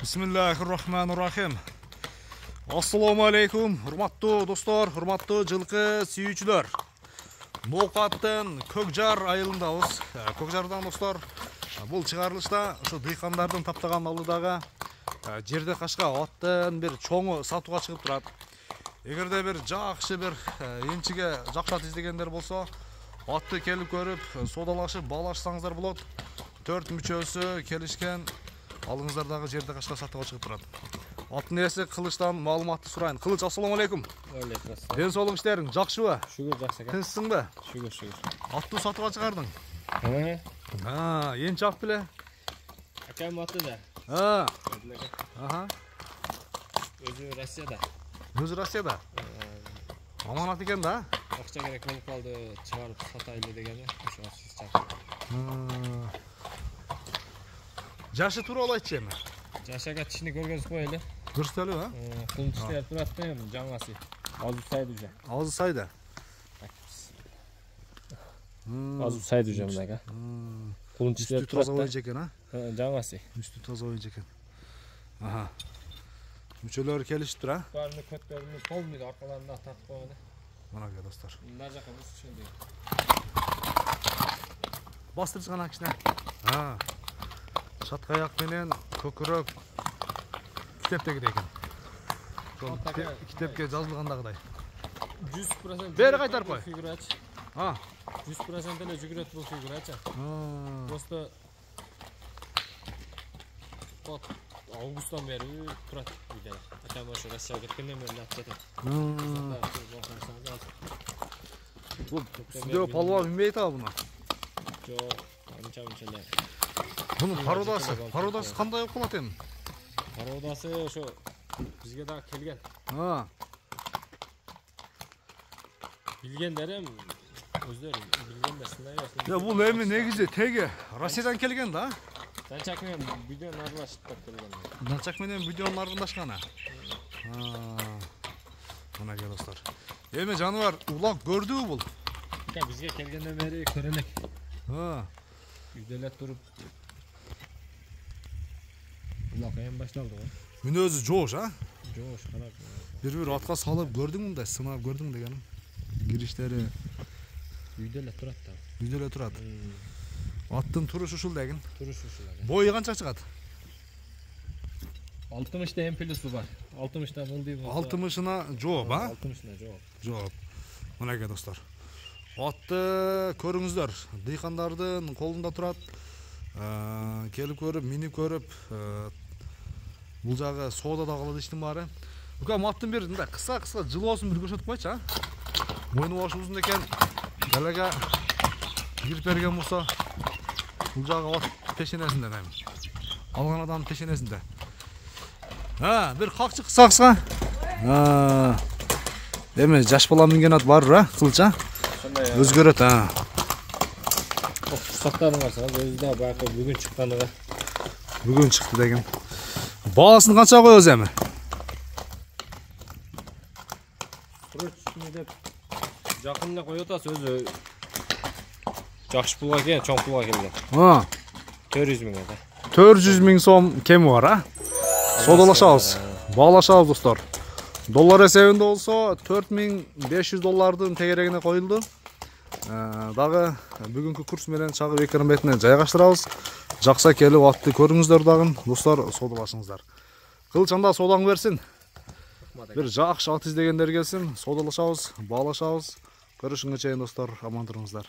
Bismillahirrahmanirrahim. Assalamu alaikum, hurmatlı dostlar, hurmatlı жылқы сүйүүчүлөр. Ноокаттын Көкжар айылындабыз. Көкжардан достар, бул чыгарылышта ошо дыйкандардын таптаган алдыдагы жерде кашка аттын бир чоңу сатууга чыгып турат. Эгерде бир жакшы бир энчиге жакшы ат издегендер болсо, атты келип көрүп, содалашып, баалашсаңыздар болот. 4 мүчөсү келишкен. Алыңыздардагы жерде кашка сатууга чыгып турат. Аттын ээси Кылычтан маалыматты сурайын. Кылыч, ассаламу алейкум. Алейкум ассалам. Ден соолук иштериң жакшыбы? Шүгүр жакшы экен. Тынчсыңбы? Шүгүр. Атты сатууга чыгардың? Энчи ат беле? Акам аты да. Аха. Өзү Россияда. Өзү Россияда. Аманат экен да? Акча керек болуп калды, чыгарып сатайлы дегени. Ошо сиз чакырдыңыз. Жашы тууралуу айтчы эми. Жашага тишини көргөнсүз коелу. Көрсөтөлү, а? Кулунчтер турат да эми жаңасы. Азыр сайды уже. Азыр сайда. Азыр сайды уже мынага. Кулунчтер турат таза ойынчу экен, а? Жаңасы. Үстү таза ойынчу экен. Аха. Мүчөлөр келишиптир, а? Баарын көттөрүнү полный аркаларында тартып койгон. Мына достор. Мына жака мусушундай. Бастырчы гана кичине. Шатка аяк менен көкүрөк китептеги экен. Сол китепке жазылгандагыдай. 100% Бери кайтарып кой. 100% эле жүгүрөт бул фигурачы. Просто августтан бери турат үйдө. Атам ошо Россияга кеткенден бери аттатат. Бул сиздөө палва билбейт а буну. Жок, анча эле. Bunun parodası kандай болуп калат эми? Parodасы ошо бизге дагы келген. Билгендерим өздөрү билгендер сынайбы. Я бул эми негизи теги Россиядан келген да? Данчак менен видеону аралаштырып келген. Данчак менен видеону аралашкан. Мына достор. Эми жаныбар улак көрдүбү бул? Бизге келгенден бери көрө элек. Үйдө эле туруп улак эми башталды го. Мүнөзү жоош, а? Жоош, карап. Бир атка салып көрдүң мындай, сынап көрдүң дегеним. Кириштери үйдө эле турат да. Үйдө эле турат. Аттын турушу ушул деген. Турушу ушул. Бою канча чыгат? 60 да плюсу бар. 60 да ылдый болсо. 60-ына жооп, а? 60-ына жооп. Жооп. Мына достор. Атты көрүңүздөр. Дыйкандардын колунда турат. Келип көрүп, минип көрүп, бул жагы соодада калат иштин баары. Укам аттын бир мындай кыска жылоосун бир көрсөтүп койчу, а? Мойну башы узун экен. Далага кирип берген болсо, бул жагы ат пешенесинде эми. Алган адамдын пешенесинде. Бир какчы кыска. Эми жаш бала минген ат барбыр, а? Кылча. Өзгөрөт, Сактарын карасаңыз, өзү да баягы бүгүн чыкканыга. Бүгүн чыкты деген. Баасын канча коебуз эми? Срочный деп жакын эле коюп атасыз, өзү жакшы пулга экен, чоң пулга келген. 400 миң да. 400 миң сом кеми бар, а? Содалашабыз, баалашабыз достор. Доллар эсебинде болсо 4500 доллардын тегерегине коюлду. Дагы бүгүнкү курс менен чагып экран бетине жайгаштырабыз. Жакса келип атты көрүңүздөр дагы, достор, содалашыңыздар. Кылчанда соодаң берсин. Бир жакшы ат издегендер келсин, содалашабыз, баалашабыз. Көрүшүнгө чейин достор, аман туруңуздар.